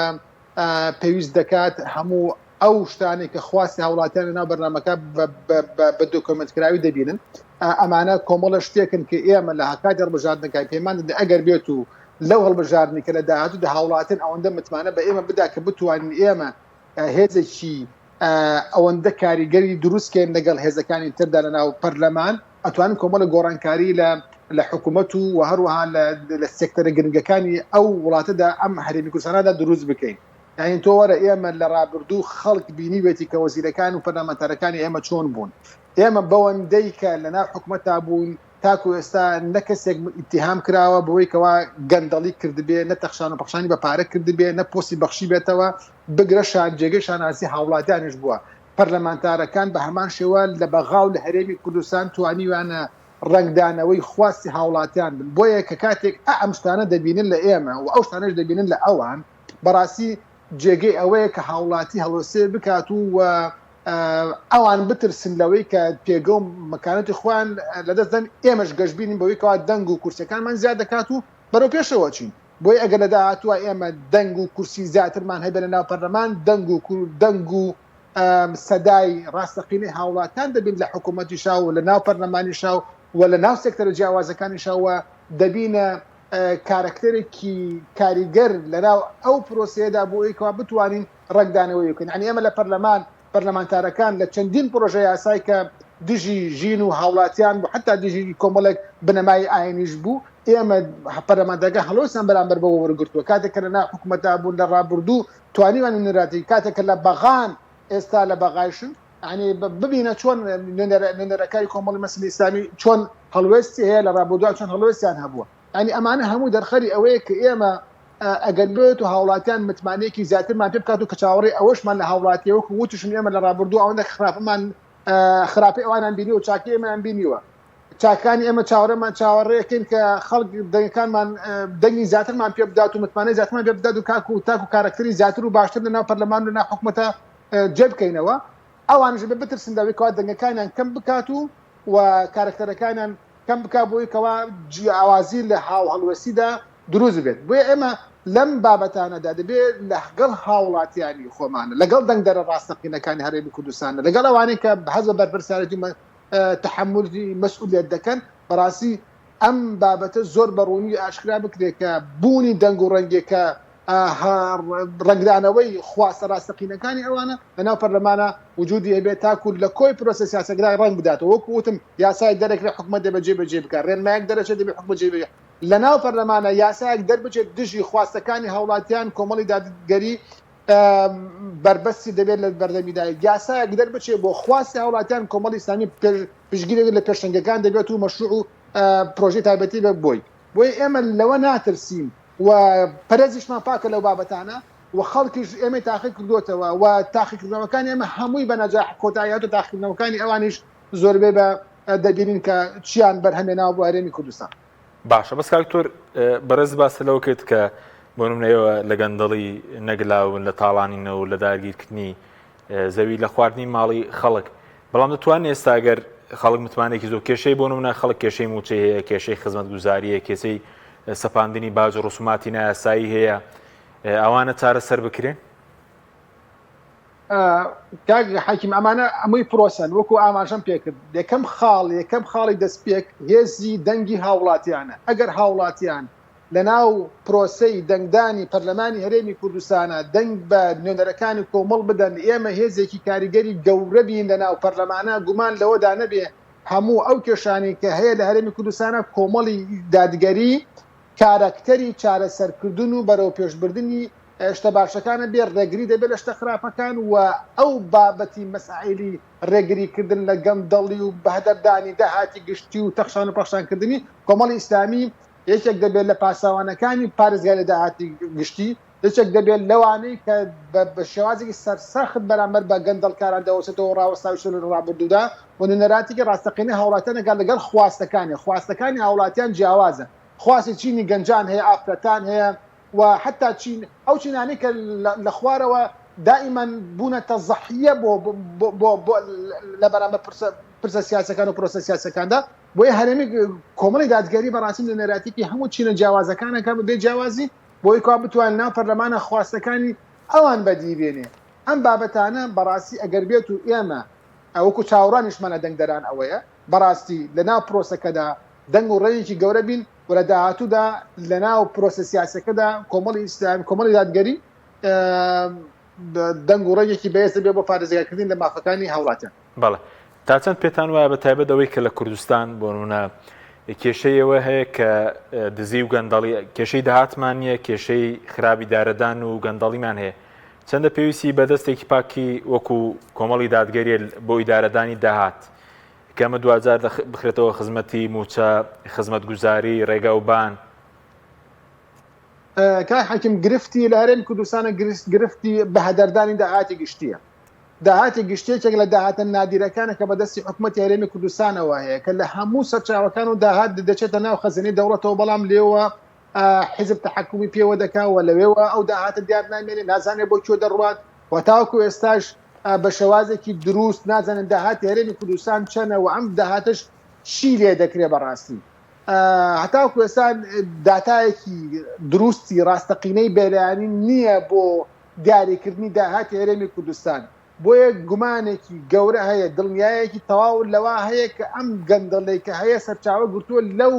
Speaker 2: پێویست دەکات هەموو ئەو شتانی کە خواستی هاوڵاتیان لەناو بەرنامەکە بە دۆکۆمنتکراوی دەبینن ئەمانە کۆمەڵە شتێکن کە ئێمە لە هەکاتی هەڵبژاردنەکەی پەیمان دەدەین ئەگەر بێت و لەو هەڵبژاردنی کە لە داهاتوودا هاوڵاتیان ئەوەندە متمانە بە ئێمە بدا کە بتوانین ئێمە هێزێکی ئەوەندە کاریگەری دروستکەین لەگەڵ هێزەکانی تردا لەناو پەرلەمان ئەتوانین کۆمەڵە گۆڕانکاری لە حکوومەت و هەروەها لە سێکتەرە گرنگەکانی ئەو وڵاتەدا ئەم هەرێمی کوردستانەدا دروست بکەین یعنی تۆ وەرە ئێمە لە ڕابردوو خەڵک بینیوێتی کە وەزیرەکان و پەرلەمانتارەکانی ئێمە چۆن بوون ئێمە بەوەندەی کە لەناو حکوومەتتا بوون تاکو ئێستا نە کەسێک ئیتیهام کراوە بەوەی کەوا گەندەڵی کردبێ نە تەخشان و پەخشانی بە پارە کردبێ نە پۆستی بەخشی بێتەوە بگرە جێگەی شاناسی هاوڵاتیانش بووە پەرلەمانتارەکان بە هەمان شێوە لە بەغاو لە هەرێمی کوردستان توانیوانە ڕنگدانەوەی خواستی هاوڵاتیان بن بۆیە کە کاتێک ئەم شتانە دەبینن لە ئێمە و ئەو شتانەش دەبینن لە ئەوان بەڕاستی جێگەی ئەوەیە کە هاوڵاتی هەڵوەسێ بکات و ئەوان بترسن لەوەی کە پێگە و مەکانەتی خوان لەدەستدەن ئێمەش گەشتبینین بەوەی کەوا دەنگ و کورسەکانمان زیاد دەکات و بەرەو پێشەوە چین بۆی ئەگەر لە داهاتووە ئێمە دەنگ و کورسی زیاترمان هەبێ لە ناو پەرلەمان دەنگ و سەدای ڕاستەقینەی هاوڵاتیان دەبین لە حکوومەتی شاو و لە ناو پەرلەمانی شاو و لە ناو سێکتەرە جیاوازەکانی شاوە دەبینە کارکتەرێکی کاریگەر لەناو ئەو پرۆسەیەدا بۆ ئەوەی بتوانین ڕنگدانەوەی بکەین یعنی ئێمە لە پەرلەمانتارەکان لە چەندین پرۆژە یاسای کە دژی ژین و هاوڵاتیان بوو حتا دژی کۆمەڵێک بنەمای ئاینیش بوو ئێمە پەرلەمانتارەکە هەڵۆسیان بەرامبەر بەوە وەرگرتووە کاتێک کە لەناو حکوومەتدا بوون لە ڕابردوو توانیوان نوێنەراتی کاتێک کە لە بەغان ئێستا لە بەغایشن ینی ببینە چۆن نوێنەرەکانی کۆمەڵی مەسلی ئیسلامی چۆن هەڵوێستی هەیە لە ڕابردووە چۆن هەڵوێستیان هەبووە ینی ئەمانە هەموو دەرخەری ئەوەیە کە ئێمە ئەگەر بێت و هاوڵاتیان متمانەیەکی زیاترمان پێ بکات و کە چاوەڕێی ئەوەشمان لە هاوڵاتیەوە وتوشن ئێمە لە ڕابردوو ئەوەندە خراپەمان خراپی ئەوانان بینی و چاکی ئێمەیان بینیوە چاکانی ئێمە چاوەڕێمان چاوەڕێەکەین کە خەڵک دەنگەکانمان دەنگی زیاترمان پێ بدات و متمانەی زیاترمان پێ بدات و تاکو کارکتەری زیاتر و باشتر لەناو پەرلەمان و لەناو حکوومەتە جێبکەینەوە ئەوانش بێ بترسن دەوێت کەوا دەنگەکانیان کەم بکات و کارکتەرەکانیان کەم بکات بۆی کەوا جیاوازی لە هاو هەڵوەسیدا دروست بێت بۆیە ئێمە لەم بابەتانەدا دەبێت لەگەڵ هاوڵاتیانی خۆمانە لەگەڵ دەنگدەرە ڕاستەقینەکانی هەرێمی کوردستانە لەگەڵ ئەوانەی کە حەز بە بەرپرسیارەتی تحملی مەسئولیت دەکەن بەڕاستی ئەم بابەتە زۆر بەڕوونی ئاشکرا بکرێت کە بوونی دەنگ و ڕەنگێکە ڕنگدانەوەی خواستە ڕاستەقینەکانی ئەوانە لەناو پەرلەمانە وجودی هەبێت تاکو لە کۆی پرۆسە سیاسەتەکان ڕەنگ بداتەوە وەکو وتم یاسای دەرەکرێت حکومەت دەبێت جێبەجێ بکات ڕێنمایەک دەرەچێت دەبێت حکومەت جێبەجێ لەناو پەرلەمانە یاسایەک دەربچێت دژی خواستەکانی هاوڵاتیان کۆمەڵی دادگەری بربەستی دەبێت لە بەردەمیدای یاسایەک دەربچێت بۆ خواستی هاوڵاتیان کۆمەڵی ئیسلامی پشتگیری لە پێشەنگەکان دەبێت و مەشروع و پرۆژەی تایبەتی بە بۆی ئێمە لەوە ناترسیم و پەرێزیشمان پاکە لەو بابەتانە و خەڵکیش ئێمە تاقی کردوتەوە و تاقیکردنەوەکانی ئێمە هەمووی بە نەجاح کۆتاییات و تاقیکردنەوەکانی ئەوانیش زۆربێ بە دەبینین کە چیان بەرهەمێناوە بۆ هەرێمی کوردستان.
Speaker 1: باشە بەس کاکتۆر بەڕێز باسە لەوە کرد کە بۆ نمونەوە لە گەندەڵی نەگلاون لە تاڵانینەوە و لە داگیرکردنی زەوی لە خواردنی ماڵی خەڵک بەڵام دەتوانێت ئێستا ئەگەر خەڵک متمانێکی زۆر کێشەی بۆ نمونە خەڵک کێشەی موچەی هەیە کێشەی خزمەتگوزاریە کێسەی سەپاندنی باج و ڕسوماتی نایاسایی هەیە ئەوانە چارەسەر بکرێن
Speaker 2: حاکیم ئەمانە ئەمووی پرۆسەن وەکو ئاماژەم پێکرد یەکەم خاڵی دەستپێک هێزی دەنگی هاوڵاتیانە ئەگەر هاوڵاتیان لەناو پرۆسەی دەنگدانی پەرلەمانی هەرێمی کوردستانە دەنگ بە نوێنەرەکانی کۆمەڵ بدەن ئێمە هێزێکی کاریگەری گەورە بین لەناو پەرلەمانە گومان لەوەدا نەبێ هەموو ئەو کێشانی کە هەیە لە هەرێمی کوردستانە کۆمەڵی دادگەری کارکتەری چارەسەرکردن و بەرەو پێشبردننی شتە باشەکانە بێ ڕێگری دەبێت لە شتە خراپەکان و ئەو بابەتی مەسائلی ڕێگریکردن لە گەندەڵی و بەهدەردانی داهاتی گشتی و تەخشان و پەخشانکردنی کۆمەڵی ئیسلامی یەکێک دەبێت لە پاساوانەکانی پارێزگای لە داهاتی گشتی یەکێک دەبێت لەوانەی کە بە شێوازێکی سەرسەخت بەرامبەر بە گەندەڵکاران دەوەستێتەوە ڕاوەستاویش لە ڕابردوودا و نوێنەراتێکی ڕاستەقینەی هاوڵاتیان لەگەڵ خواستەکانی هاوڵاتیان جیاوازە خواستی چینی گەنجان هەیە ئافرەتان هەیە و حتا چین ئەو چینانی کە لە خوارەوە دائیمەن بوونەتە زەحیە بۆ لە بەرامبەر پرسە سیاسەکان و پرۆسە سیاسەکاندا بۆیە هەرێمی کۆمەڵی دادگەری بەڕاستی لە نێراتێکی هەموو چینە جیاوازەکانەکە بێ جیاوازی بۆی کا بتوانین ناو پەرلەمانە خواستەکانی ئەوان بەدیبێنێ ئەم بابەتانە بەڕاستی ئەگەر بێت و ئێمە ئەوەکو چاوەڕانیشمانە دەنگدەران ئەوەیە بەڕاستی لە ناو پرۆسەکەدا دەنگ و ڕێیەکی گەورە بین و لە داهاتوودا لە ناو پرۆسە سیاسەکەدا کۆمەڵی ئیسلامی کۆمەڵی دادگەری دەنگ و ڕێیەکی بەهێز دەبێت بۆ پارێزگاکردن لە مافەکانی هاوڵاتیان.
Speaker 1: بەڵێ تا چەند پێتان وایە بە تایبەت ئەوەی کە لە کوردستان بۆ نمونە کێشەیەوە هەیە کە دزی و گەندەڵی کێشەی داهاتمان نییە کێشەی خراپی دارەدان و گەندەڵیمان هەیە چەندە پێویستی بەدەستێکی پاکی وەکو کۆمەڵی دادگەریە بۆ ئیدارەدانی داهات کەمە دوجار بخرێتەوە خزمەتی موچە خزمەتگوزاری ڕێگا و بان
Speaker 2: کای حاکم گرفتی لە هەرێمی کوردستانە گرفتی بەهدەردانی داهاتی گشتیە داهاتی گشتێکێک لە داهاتە نادیرەکانە کە بەدەستی حکوومەتی هەرێمی کوردستانەوە هەیە کە لە هەموو سەرچاوەکان و داهات دەچێتە ناو خەزانەی دەوڵەتەوە بەڵام لێوە حیزب تحکومی پێوە دەکاوە لەوێوە ئەو داهاتە دیار نامێنێ نازانێت بۆ کێ دەڕوات و تاوەکو ئێستاش بە شێوازێکی دروست نازانن داهاتی هەرێمی کوردستان چەنە و ئەم داهاتش چی لێ دەکرێت بەڕاستی هەتاوەکو ئێستا داتایەکی دروستی ڕاستەقینەی بەلایانی نییە بۆ دیاریکردنی داهاتی هەرێمی کوردستان بۆیە گومانێکی گەورە هەیە دڵنیایەکی تەواو لەوە هەیە کە ئەم گەندەڵەی کە هەیە سەرچاوە گرتووە لەو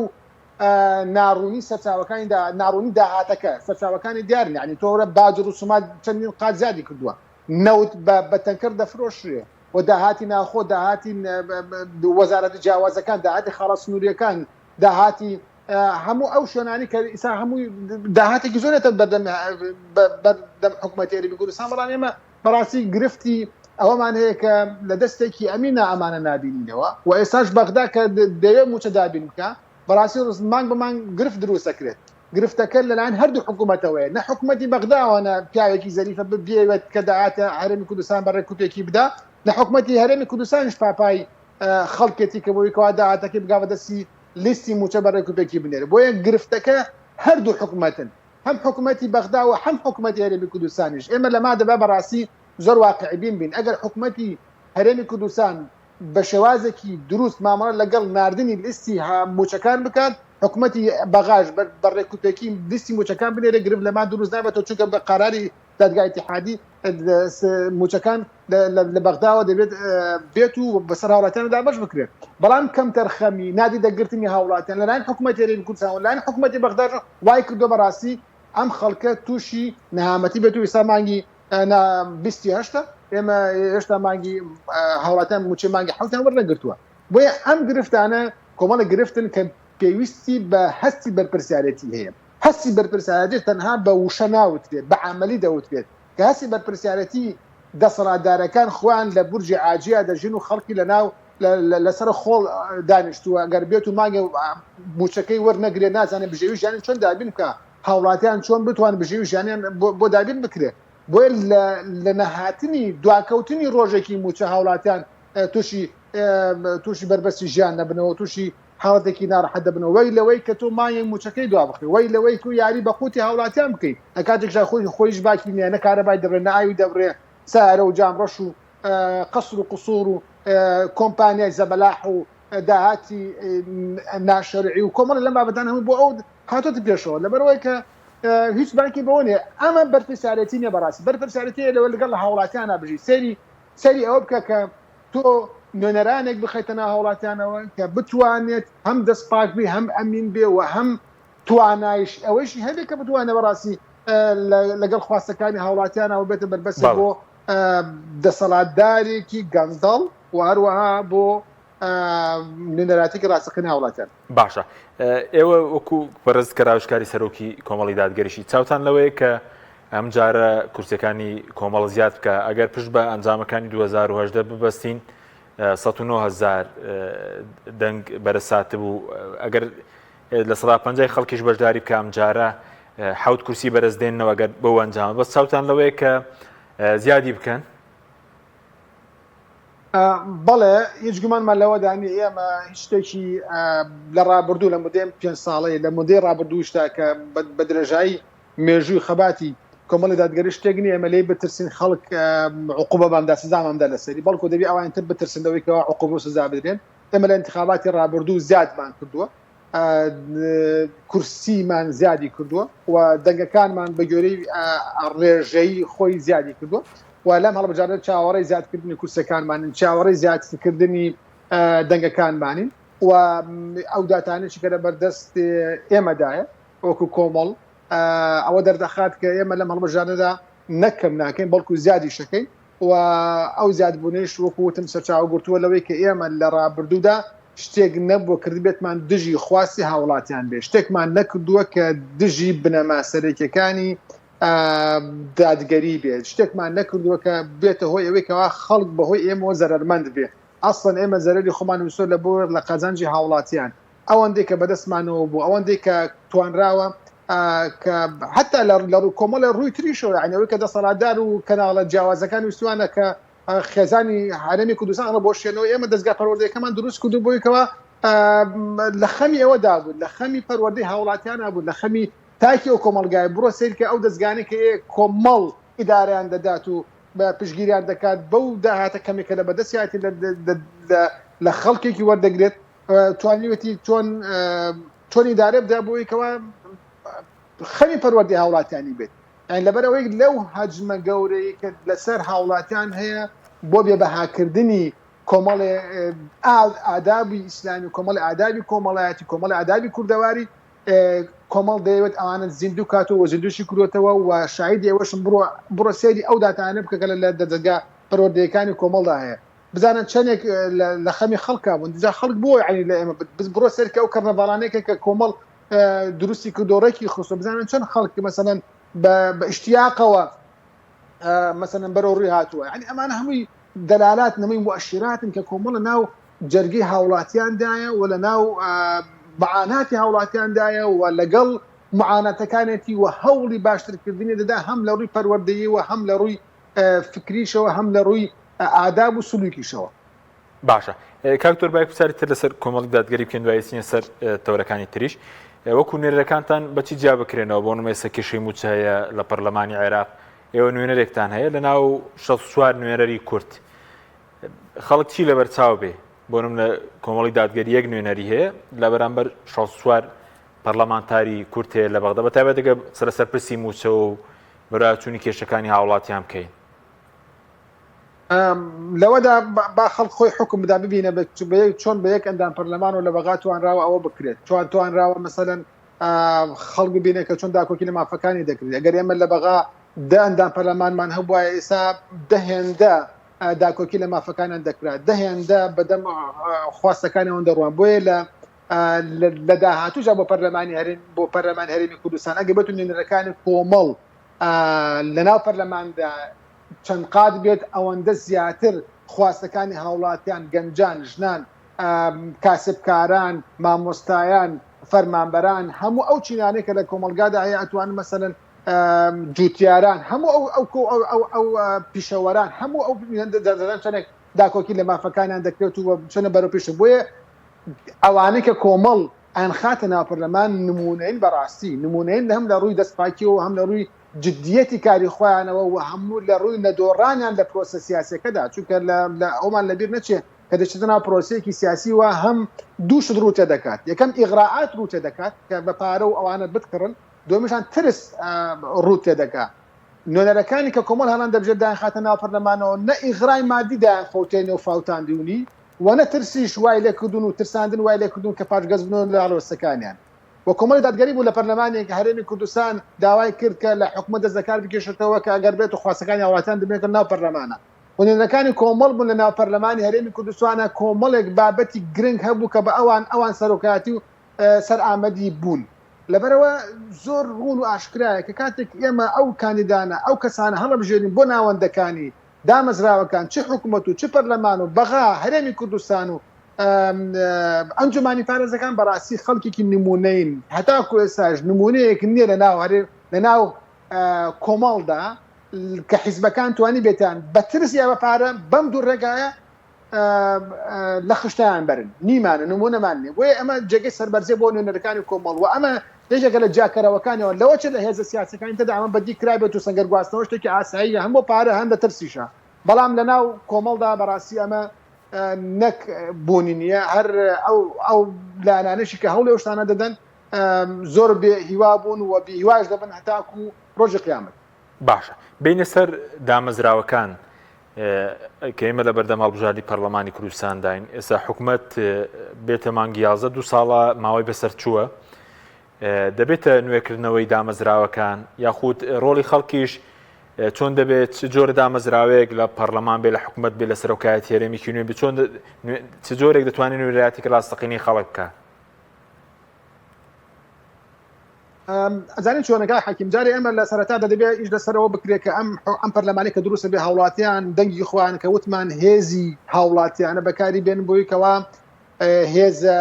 Speaker 2: ناڕوونی سەرچاوەکانی ناڕوونی داهاتەکە سەرچاوەکانی دیارن یعنی تۆرە باج و ڕسومات چەندین قات زیادی کردووە نەوت بە تەنکەر دەفرۆشرێ و داهاتی ناخۆ داهاتی وەزارەتی جیاوازەکان داهاتی خاڵە سنووریەکان داهاتی هەموو ئەو شوێنانی کە ئیسا هەمووی داهاتێکی زۆرێتە بەردەم حکوومەتی هەرێمی کوردستان بەڵام ئێمە بەڕاستی گرفتی ئەوەمان هەیە کە لە دەستێکی ئەمینە ئەمانە نابینینەوە و ئێستاش بەغدا کە دەوێت موچە دابین بکە بەڕاستی ڕزمان بمان گرفت دروست دەکرێت گرفتەکە لەلایەن هەردوو حکوومەتەوەیە نە حکوومەتی بەغداوانە پیاوێکی زەریفە ببێت کە داهاتە هەرێمی کوردستان بەڕێ کوپێکی بدا لە حکوومەتی هەرێمی کوردستانش پاپای خەڵکێتی کە بۆی کەوا داهاتەکەی بگاوە دەستی لیستی موچە بەڕێ کوپێکی بنێرە بۆیە گرفتەکە هەردوو حکوومەتن هەم حکوومەتی بەغداوە هەم حکوومەتی هەرێمی کوردستانیش ئێمە لەما دەبا بەڕاستی زۆر واقعبین بین ئەگەر حکوومەتی هەرێمی کوردستان بە شێوازێکی دروست مامەڵە لەگەڵ ناردنی لیستی موچەکان بکات حکوومەتی بەغاش بەڕێ کوپێکی لیستی موچەکان بنێرە گرفت لەما دروست نابێتەوە چونکە بە قەراری دادگای اتحادی موچەکان لە بەغداوە دەبێت بێت و بەسەر هاوڵاتیاندا بەش بکرێت بەڵام کەم تەرخەمی نادی دەگرتنی هاوڵاتیان لەلایەن حکوومەتی هەرێمی کوردستان و لەلایەن حکوومەتی بەغداش وای کردو بەڕاستی ئەم خەڵکە تووشی نەهامەتی بێت و ئێستا مانگی 28 ئێمە هێشتا مانگی هاوڵاتیان موچەی مانگی حوتیان وەرنەگرتووە بۆیە ئەم گرفتانە کۆمەڵە گرفتن کە پێویستی بە هەستی بەرپرسیارەتی هەیە هەستی بەرپرسیارەتی تەنها بە وشە ناوترێت بە عەمەلی دەوترێت کە هەستی بەرپرسیارەتی دەسەڵاتدارەکان خۆیان لە بورجی ئاجیا دەژین و خەڵکی لەناو لەسەر خۆڵ دانیشتووە گەر بێت و مانگە موچەکەی وەرنەگرێ نازانێت بژێوی ژیانی چۆن دابین بکە هاوڵاتیان چۆن بتوان بژێوی ژیانیان بۆ دابین بکرێت بۆیە لە نەهاتنی دواکەوتنی ڕۆژێکی موچە هاوڵاتیان تووشی بربەستی ژیان دەبنەوە تووشی حاڵەتێکی ناڕەحەت دەبنەوە وەی لەوەی کە تۆ مایە موچەکەی دوا بخی وەی لەوەی تو یاری بە قوتی هاوڵاتیان بکەیت لە کاتێکدا خۆیش باکی نییە نەکارەبای دەبرێ نەئاوی دەبرێ سارە و جامڕەش و قەسر و قوسوور و کۆمپانیای زەبەلاح و داهاتی ناشەرعی و کۆمەڵ لەم بابەتان هەموو بۆ ئەو هاتۆتە پێشەوە لەبەرەوەی کە هیچ باکی بەوە نیە ئەمە بەرپرسیارەتی نیە بەڕاستی بەرپرسیارەتی لەوە لەگەڵ لە هاوڵاتیانە بژی سەری ئەوە بکە کە تۆ نوێنەرانێک بخەیتە ناو هاوڵاتیانەوە کە بتوانێت هەم دەست پاک بێ هەم ئەمین بێ و هەم توانایش ئەوەیشی هەبێت کە بتوانێت بەڕاستی لەگەڵ خواستەکانی هاوڵاتیانەوە بێتە بەربەسە بۆ دەسەڵاتدارێکی گەندەڵ و هەروەها بۆ نوێنەراتێکی ڕاستەقینی هاوڵاتیان
Speaker 1: باشە ئێوە وەکو بەڕێز کەراوشکاری سەرۆکی کۆمەڵی دادگەریشی چاوتان لەوەیە کە ئەم جارە کورسەکانی کۆمەڵ زیاد بکە ئەگەر پشت بە ئەنجامەکانی 2010 ببەستین 109,000 دەنگ بەرەساتە بوو ئەگەر لە 150 خەڵکیش بەشداری بکە ئەم جارە 7 کورسی بەرزدێنەوە ئەگەر بەو ئەنجامە بەس چاوتان لەوەیە کە زیادی بکەن
Speaker 2: بەڵێ هیچ گومانمان لەوەدانی ئێمە هیچ شتێکی لە ڕابردوو لە مودێم 5 ساڵەیە لە مودەی ڕابردووشتا کە بە درێژایی مێژووی خەباتی کۆمەڵی دادگەری شتێک نیە ئێمە لێی بترسین خەڵک عقوبە بامدا سزامامدا لەسەری بەڵکو دەبی ئەوانتر بترسندەوەی کەەوە عقوبە و سزا بدرێن ئێمە لە انتخاباتی ڕابردوو زیادمان کردووە کورسیمان زیادی کردووە و دەنگەکانمان بە گوێرەی ڕێژەی خۆی زیادی کردووە و لەم هەڵبژارە چاوەڕێی زیادکردنی کورسەکانمانن چاوەڕێی زیادکردنی دەنگەکانمانین و ئەو داتانێکی کە لە بەردەست ئێمەدایە وەکو کۆمەڵ ئەوە دەردەخات کە ئێمە لەم هەڵبژارەدا نەکەم ناکەین بەڵکو زیادی شەکەین و ئەو زیادبوونیش وەکوتم سەرچاو گرتووە لەوەی کە ئێمە لە ڕابردوودا شتێک نەبووە کردبێتمان دژی خواستی هاوڵاتیان بێ شتێکمان نەکردووە کە دژی بنەما سەرەکیەکانی دادگەری بێت شتێکمان نەکردووە کە بێتە هۆی ئەوەی کەوا خەڵک بەهۆی ئێمەوە زەرمەند بێ ئەسڵەن ئێمە زەرری خۆمان وسۆ لە بۆ لە قەزانجی هاوڵاتیان ئەوەندەی کە بەدەستمانەوە بوو ئەوەندەی کە توانراوە کە حتا لە کۆمەڵە ڕووی تریشەوە عنەوەی کە دەسەڵاتدار و کەناڵە جیاوازەکان ویستوانە کە خێزانی هەرێمی کوردستان بۆ شوێنەوە ئێمە دەستگا پەروەردەیەکەمان دروست کردو بۆیکەوە لە خەمی ئەوەدا بوو لە خەمی پەروەردەی هاوڵاتیانە بوو لە خەمی تاکی ئەو کۆمەڵگای بڕۆ سیرکە ئەو دەستگانی کە کۆمەڵ ئیداریان دەدات و بە پشگیریان دەکات بەو داهاتە کەمێکە لە بەدەستیاتی لە خەڵکێکی وەردەگرێت توانیوەتی چۆن ئیدارە بدا بۆیکەوە خەمی پەروەردەی هاوڵاتیانی بێت یعنی لەبەرەوەی لەو حەجمە گەورەی کە لەسەر هاوڵاتیان هەیە بۆ بێبەهاکردنی کۆمەڵی ئادابی ئیسلامی کۆمەڵی ئادابی کۆمەڵایەتی کۆمەڵی ئادابی کوردەواری کۆمەڵ دەیەوێت ئەوانە زیندوو کاتەوە زیندوشی کردوێتەوە و شاهیدی ئێوەشم بڕۆ سێری ئەو داتانە بکە لە دەرگا پەروەردەیەکانی کۆمەڵدا هەیە بزانن چەندێک لە خەمی خەڵکا بوون دیجا خەڵک بۆ یعنی لە ئێمە بڕۆ سەرکە ئەو کەرنەڤاڵانەیەکە کە کۆمەڵ دروستی کردۆڕێکی خستۆ بزانن چەند خەڵک مەسەلەن بە اشتیاقەوە مەسەلەن بەرەو ڕووی هاتووە یعنی ئەمانە هەمووی دەلالات نەمەی مؤشراتن کە کۆمەڵە ناو جەرگەی هاوڵاتیاندایە و لە ناو معاناتی هاوڵاتیاندایە و لەگەڵ معاناتەکانێتی و هەوڵی باشترکردنی دەدا هەم لە ڕووی پەروەردەیی و هەم لە ڕووی فکریشەوە هەم لە ڕووی ئاداب و سلووکیشەوە.
Speaker 1: باشە کاکتۆر باید پرسیاری تر لەسەر کۆمەڵی دادگەری بکەین دوای سینە سەر تەورەکانی تریش وەکو نوێنەرەکانتان بەچی جیا بکرێنەوە بۆ نمونە ئێستا کێشەی موچ هەیە لە پەرلەمانی عێراق ئێوە نوێنەرێکتان هەیە لە ناو 64 نوێنەری کورد خەڵک چی لەبەر چاو بێ بۆ نمونە کۆمەڵی دادگەری یەک نوێنەری هەیە لە بەرامبەر 64 پەرلەمانتاری کورد هەیە لە بەغدا بەتایبەت دەگە سەرپرسی موچە و بەراچوونی کێشەکانی هاوڵاتیان بکەین
Speaker 2: لەوەدا با خەڵک خۆی حکم بدا ببینە چۆن بە یەک ئەندام پەرلەمان و لە بەغا توانراوە ئەوە بکرێت چۆن توانراوە مەسەلەن خەڵک ببینێت کە چۆن داکۆکی لە مافەکانی دەکرێت ئەگەر ئێمە لە بەغا دە ئەندام پەرلەمانمان هەبوایە ئێستا دەهێندە داکۆکی لە مافەکانیان دەکرات دەهێندە بەدەم خواستەکانیەوە دەڕوان بۆیە لە داهاتووجا بۆ پەرلەمانی هەرێم بۆ پەرلەمان هەرێمی کوردستان ئەگە بێت نوێنەرەکانی کۆمەڵ لەناو پەرلەماندا چەند قات بێت ئەوەندە زیاتر خواستەکانی هاوڵاتیان گەنجان ژنان کاسبکاران مامۆستایان فەرمانبەران هەموو ئەو چینانەی کە لە کۆمەلگادا هەیە ئەتوانن مەسەلەن جوتیاران هەموو ئەو پیشەوەران هەموو ئەو دەدەن چەندێک داکۆکی لە مافەکانیان دەکرێت و چەنە بەرەو پێش بۆیە ئەوانەی کە کۆمەڵ ئەنخاتە ناو پەرلەمان نمونەین بەڕاستی نمونەین هەم لە ڕووی دەستپاکیەوە هەم لە ڕووی جدیەتی کاری خۆیانەوە و هەموو لە ڕووی نەدۆڕانیان لە پرۆسە سیاسەکەدا چونکە لە ئەومان لەبیر نەچێت کە دەچێتە ناو پرۆسەیەکی سیاسی وە هەم دووشت ڕوتە دەکات یەکەم ئیغراعات ڕوتە دەکات کە بە پارە و ئەوانە بتکڕن دومیشان ترس ڕوتێ دەکات نوێنەرەکانی کە کۆمەڵ هەڵان دەبژێت داخاتە ناو پەرلەمانەوە نە ئیغرای مادی دایان فەوتێنێ و فاوتاندونی وەنە ترسیش وای لێکردون و ترساندن وای لێکردون کە پاشگەز بنەوە لە هەڵوەستەکانیان و کۆمەڵی دادگەری بوو لە پەرلەمانێک هەرێمی کوردستان داوای کرد کە لە حکومەت دەست دەکار بکێشێتەوە کە ئەگەر بێت و خواستەکانی هاوڵاتیان دەبێتە ناو پەرلەمانە نوێنەرەکانی کۆمەڵ بوون لە ناو پەرلەمانی هەرێمی کوردستانە کۆمەڵێک بابەتی گرنگ هەبوو کە بە ئەوان سەرۆکایەتی و سەرئامەدی بوون لەبەرەوە زۆر ڕوون و ئاشکرایە کە کاتێک ئێمە ئەو کاندیدانە ئەو کەسانە هەڵەبژێرین بۆ ناوەندەکانی دامەزراوەکان چ حکومەت و چ پەرلەمان و بەغا هەرێمی کوردستان و ئەنجومانی پارێزەکان بەڕاستی خەڵکێکی نمونەین هەتاکو ئێستاش نمونەیەک نییە لە ناو کۆمەڵدا کە حیزبەکان توانی بێتان بە ترس یا بە پارە بەم دوو ڕێگایە لە خشتیان برن نیمانە نمونەمان نیە بۆیە ئەمە جێگەی سەربەرزێ بۆ نوێنەرەکانی کۆمەڵ و ئەمە یەکێکە لە جاکەرەوەکانەوە لەوە چ لە هێزە سیاسەکانی تەدا ئەمە بەدی کرابێت و سەنگەر گواستنەوە شتێکی ئاساییە هەموو پارە هەندە ترسیشە بەڵام لە ناو کۆمەڵدا بەڕاستی ئەمە نەک بوونی نییە هەر ئەو لانانشی کە هەوڵ شتانە دەدەن زۆر بێ هیوا بوون و بێ هیواش دەبن هەتاکو ڕۆژی قیامەت
Speaker 1: باشە بینە سەر دامەزراوەکان کە ئێمە لە بەردەم هەڵبژاردی پەرلەمانی کوردستان داین ئێستا حکوومەت بێتە مانگی 11 دوو ساڵە ماوەی بەسەر چووە دەبێتە نوێکردنەوەی دامەزراوەکان یاخود ڕۆڵی خەڵکیش چۆن دەبێت چ جۆرە دامەزراوەیەک لە پەرلەمان بێ لە حکوومەت بێ لە سەرۆکایەتی هەرێمێکی نوێ بێ چۆن چ جۆرێک دەتوانێت نوێنەرایەتێکی ڕاستەقینەی خەڵک بکات
Speaker 2: ئەزانین چۆنەکە حەکیم جارێ ئێمە لە سەرەتادا دەبێت ئیش لەسەرەوە بکرێت کە ئەم پەرلەمانی کە دروستە بێ هاوڵاتیان دەنگی خۆیان کە وتمان هێزی هاوڵاتیانە بەکاری بێن بۆی کەوا هێزە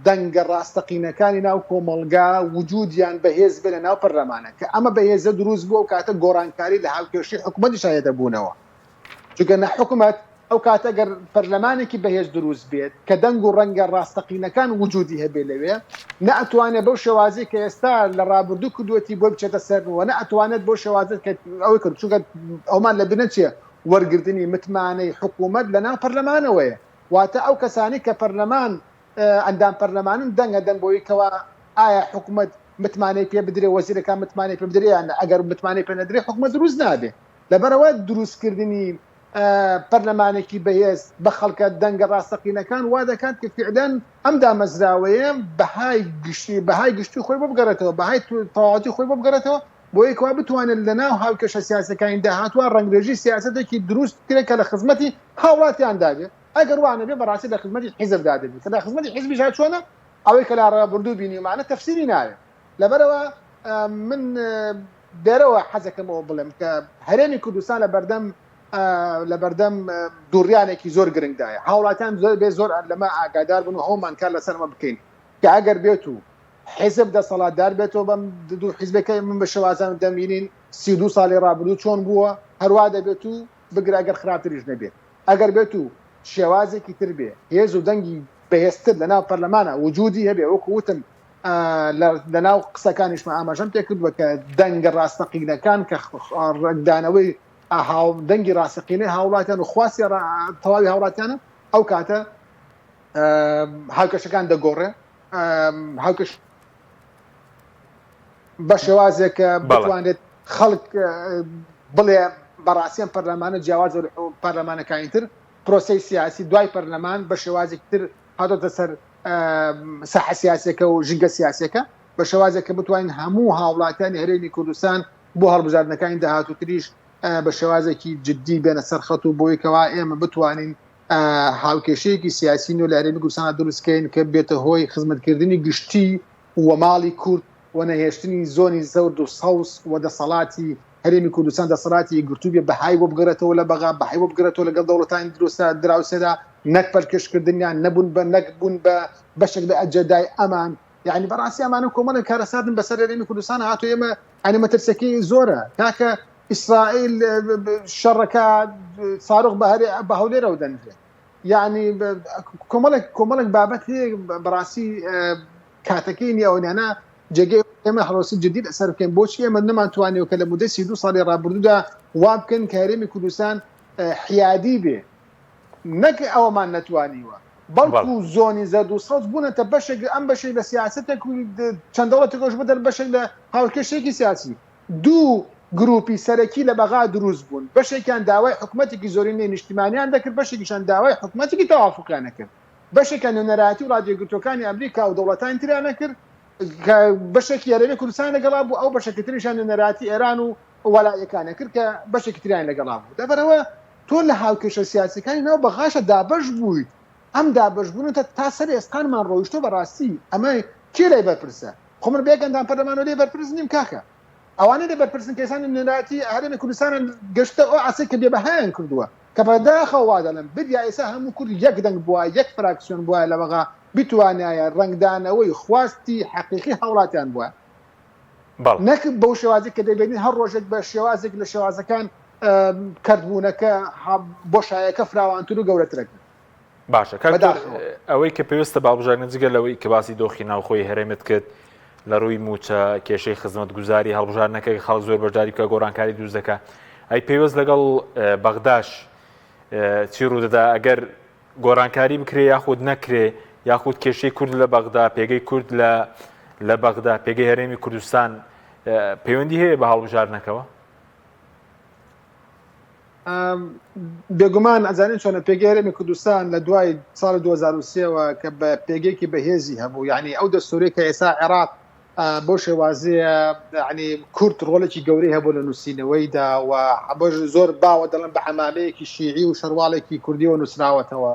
Speaker 2: دەنگە ڕاستەقینەکانی ناو کۆمەڵگا وجودیان بەهێز بێ لە ناو پەرلەمانە کە ئەمە بەهێزە دروست بووە و کاتە گۆڕانکاری لە هاوکێشی حکوومەتی شایەتە بوونەوە چونکە نە حکوومەت ئەو کاتە گەر پەرلەمانێکی بەهێز دروست بێت کە دەنگ و ڕەنگە ڕاستەقینەکان وجودی هەبێ لەوێ نەئەتوانێت بەو شێوازی کە ئێستا لە ڕابردوو کردوەتی بۆ بچێتە سەرەوە نەئەتوانێت بۆ شێوازت کە ئەوەی کرد چونکە ئەومان لە بنە چیە وەرگرتنی متمانەی حکوومەت لە ناو پەرلەمانەوەیە واتە ئەو کەسانی کە پەرلەمان ئەندام پەرلەمانن دەنگە دەن بۆی کەوا ئایا حکوومەت متمانەی پێ بدرێ وەزیرەکان متمانەی پێ بدرێ یان ئەگەر متمانەی پێ نەدرێ حکوومەت دروست نابێ لەبەرەوە دروستکردنی پەرلەمانێکی بەهێز بە خەڵکە دەنگە ڕاستەقینەکان وا دەکات کە فعلەن ئەم دامەزراوەیە بەهای گشتی خۆی بۆ بگەڕێتەوە بەهای تەواوەتی خۆی بۆ بگەڕێتەوە بۆ یەکەوە بتوانێت لە ناو هاوکێشە سیاسەکانی داهاتوە ڕەنگرێژی سیاسەتێکی دروست کرێت کە لە خزمەتی هاوڵاتیاندا بێت ئەگەر وانە بێ بەڕاستی لە خزمەتی حیزبدا دەبێت کە لە خزمەتی حیزبی ژات چۆنە ئەوەی کە لە ڕابردوو بینیمانە تەفسیری ناوێت لەبەرەوە من دەرەوە حەزەکەمەوە بڵێم کە هەرێمی کوردستان لە بەردەم دووڕیانێکی زۆر گرنگدایە هاوڵاتیان بێ زۆر لەمە ئاگادار بن و هەوڵمان کار لەسەرمە بکەین کە ئەگەر بێت و حیزب دەسەڵاتدار بێتەوە بەم دوو حیزبەکەی من بە شێوازان دەمبینین 32 ساڵی ڕابردوو چۆن بووە هەروە دەبێت و بگرە ئەگەر خراپتریش نەبێت ئەگەر بێت و شێوازێکی تر بێ هێز و دەنگی بەهێزتر لەناو پەرلەمانە وجودی هەبێ وەکو وتم لەناو قسەکانیشمە ئاماژەم پێ کردووە کە دەنگە ڕاستەقینەکان کە ڕێکدانەوەی دەنگی ڕاستەقینەی هاوڵاتیان و خواستی تەواوی هاوڵاتیانە ئەو کاتە هاوکەشەکان دەگۆڕێ هاوکەش بە شێوازێک بتوانێت خەڵک بڵێ بەڕاستیان پەرلەمانە جیاواز پەرلەمانەکانی تر پرۆسەی سیاسی دوای پەرلەمان بە شێوازێک تر هاتۆتە سەر ساحە سیاسیەکە و ژینگە سیاسیەکە بە شێوازێک کە بتوانین هەموو هاوڵاتیانی هەرێمی کوردستان بۆ هەڵبژاردنەکانی داهاتووتریش بە شێوازێکی جددی بێنە سەر خەت و بۆیکەوە ئێمە بتوانین هاوکێشەیەکی سیاسی و لە هەرێمی کوردستان دروستکەین کە بێتە هۆی خزمەتکردنی گشتی و ماڵی کورد و نەهێشتنی زۆنی زەورد و سەوس و دەسەڵاتی هەرێمی کوردستان دەسەڵاتی گرتووبێ بەهای بۆ بگرێتەوە لە بەغا بەهای بۆ بگرێتەوە لەگەڵ دەوڵەتانی دراوسێدا نەک پەرکەشکردنیان نەبوون بە بەشێک لە ئەجەدای ئەمان یعنی بەڕاستی ئەمانە کۆمەڵی کارەساتن بەسەر هەرێمی کوردستان هاتووە ئێمە ئەنی مەترسەکەی زۆرە کاکە ئیسرائیل شەڕەکە ساروخ بە هەولێرەوە دەنرێت یعنی کۆمەڵێک بابەت هەیە بەڕاستی کاتەکەی نیاوەنیانە جێگەی ئێمە هەڵۆسی جدید ئەسەر بکەین بۆچی ئێمە نەمانتوانێت کە لە مودەی 32 ساڵی ڕابردوودا وا بکەن کە هەرێمی کوردستان حیادی بێ نەک ئەوەمان نەتوانیوە بەڵکو زۆنی زەرد و سەوز بوونەتە بەشێک ئەم بەشەی لە سیاسەتێک چەند دەوڵەتێکەوەش بدەن بەشێک لە هاوکێشێکی سیاسی دوو گروپی سەرەکی لە بەغا دروست بوون بەشێکیان داوای حکومەتێکی زۆرینەی نیشتیمانیان دەکرد بەشێکیشان داوای حکومەتێکی تەوافقیان نەکرد بەشێکیان نوێنەرایەتی و ڕادیۆگرتوەکانی ئەمریکا و دەوڵەتانی تریان نەکرد بەشێکی هەرێمی کوردستان لەگەڵا بوو ئەو بەشێکی تریشان نوێنەرایەتی ئێران و وەلایەکان نەکرد کە بەشێکی تریان لەگەڵا بوو دەبەرەوە تۆ لە هاوکێشە سیاسیەکانی ناو بەغاشە دابەش بوویت ئەم دابەشبوونتە تا سەر ئێستانمان ڕۆیشتۆ بەڕاستی ئەمە کێ لای بەرپرسە خۆمر بێگەندان پەرلەمانەوە لێ بەرپرس نیم کاکە ئەوانەی لێ بەرپرسن کەسانی نوێنەرایەتی هەرێمی کوردستان گەشتە ئەو ئاسەی کە بێبەهایان کردووە کە بەداخەوە وا دەڵێن بدیا ئێستا هەموو کورد یەک دەنگ بووە یەک فراکسیۆن بووە لە بەغا بتوانایە ڕنگدانەوەی خواستی حەقیقی هەوڵاتیان بووە نەک بەو شێوازی کە دەبێنین هەر ڕۆژێک بە شێوازێک لە شێوازەکان کردبوونەکە بۆشایەکە فراوانتر و گەورەترەکە
Speaker 1: باشە ئەوەی کە پێویستە باڵبژارنە جگە لەوەی کە باسی دۆخی ناوخۆی هەرێمت کرد لە ڕووی موچە کێشەی خزمەت گوزاری هەڵبژارنەکەی خەڵک زۆر بەشداری بکە گۆڕانکاری دروست دەکات ئەی پێویست لەگەڵ بەغداش چی ڕوودەدا ئەگەر گۆڕانکاری بکرێ یاخود نەکرێ یاخود کێشەی کورد لە بەغدا پێگەی کورد لە بەغدا پێگەی هەرێمی کوردستان پەیوەندی هەیە بە هەڵبژارنەکەەوە
Speaker 2: بێگومان ئەزانین چۆنە پێگەی هەرێمی کوردستان لە دوای ساڵ 2023ەوە کە بە پێگەیەکی بەهێزی هەبوو یعنی ئەو دەستوری کە ئێستا عێراق بۆ شێوازەیە ینی کورد ڕۆڵێکی گەورەی هەبوو لە نووسینەوەیدا و بۆ زۆر باوە دەڵێن بە حەمامەیەکی شیعی و شەرواڵێکی کوردیەوە نووسراوەتەوە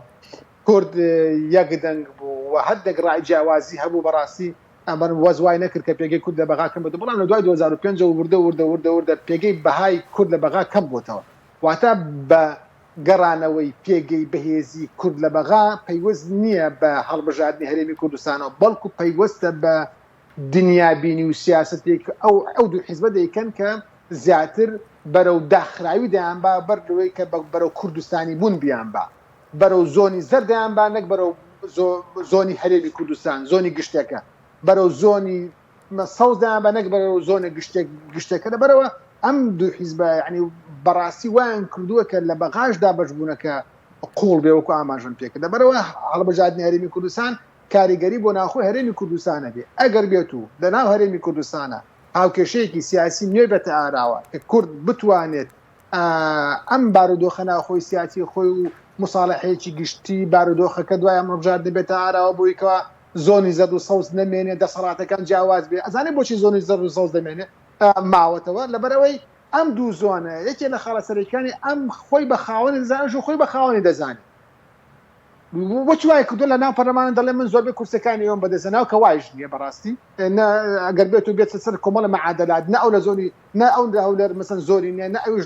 Speaker 2: کورد یەک دەنگ بوو و هەردێک ڕای جیاوازی هەبوو بەڕاستی ئەمە وەزوای نەکرد کە پێگەی کورد لە بەغا کەم بێت بەڵام لە دوای 2005 وردە پێگەی بەهای کورد لە بەغا کەم بووتەوە واتە بە گەڕانەوەی پێگەی بەهێزی کورد لە بەغا پەیوەست نییە بە هەڵبژاردننی هەرێمی کوردستانەوە بەڵکو پەیوەستە بە دنیابینی و سیاستێک ئەو دوو حیزبە دەیکەن کە زیاتر بەرەو داخراوی دەیان با بەردەوەی کە بەرەو کوردستانی بوون بیان با بەرەو زۆنی زەردەیان با نەک بەرەو زۆنی هەرێمی کوردستان زۆنی گشتەکە بەرەو زۆنی سەوزدایان با نەک بەرەو زۆنە گشتەکە لەبەرەوە ئەم دوو حیزبە یعنی بەڕاستی وایان کردووە کە لە بەغاشدا بەشبوونەکە قوڵ بێ وەکو ئاماژەم پێکە لەبەرەوە هەڵبژاردننی هەرێمی کوردستان کاریگەری بۆ ناوخۆی هەرێمی کوردستانە بێ ئەگەر بێت و لە ناو هەرێمی کوردستانە هاوکێشەیەکی سیاسی نوێ بێتە ئاراوە کە کورد بتوانێت ئەم بارودۆخە ناوخۆی سیاسی خۆی و مصالحەیەکی گشتی بارودۆخەکە دوای ئەم ڕبژاردن بێتە ئاراوە بۆیکەوە زۆنی زەرد و سەوز نەمێنێ دەسەڵاتەکان جیاواز بێ ئەزانێ بۆچی زۆنی زەرد و سەوز دەمێنێ ماوەتەوە لەبەرەوەی ئەم دوو زۆنە یەکێ لە خاڵەسەرەکانی ئەم خۆی بە خاوەنی دەزانێت و خۆی بە خاوەنی دەزانێت بۆچی وای کردو لە ناو پەرلەمانە دەڵێ من زۆربەی کورسەکانی ئەوم بەدەستە ناو کە وایش نییە بەڕاستی ئەگەر بێت و بێت سەر کۆمەڵە مەعادەلات نە ئەو لە زۆنی نە ئەو هەولێر مەسەن زۆری نییە نە ئەوش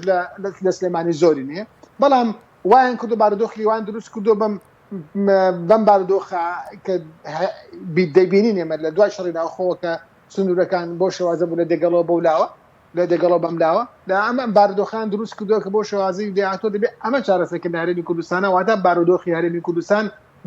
Speaker 2: لە سلێمانی زۆری نییە بەڵام وایان کردو بارودۆخی وان دروست کردو بەم بەم بارودۆخە کە دەیبینین ئێمە لە دوای شەڕی ناوخۆوە کە سنوورەکان بۆ شێوازە بوو لە دێگەڵەوە بەولاوە لە دێگەڵەوە بەملاوە لە ئەمە بارودۆخان دروست کردووە کە بۆ شێوازی دەهاتۆ دەبێت ئەمە چارەسەرکردن هەرێمی کوردستانە واتە بارودۆخی هەرێمی کوردستان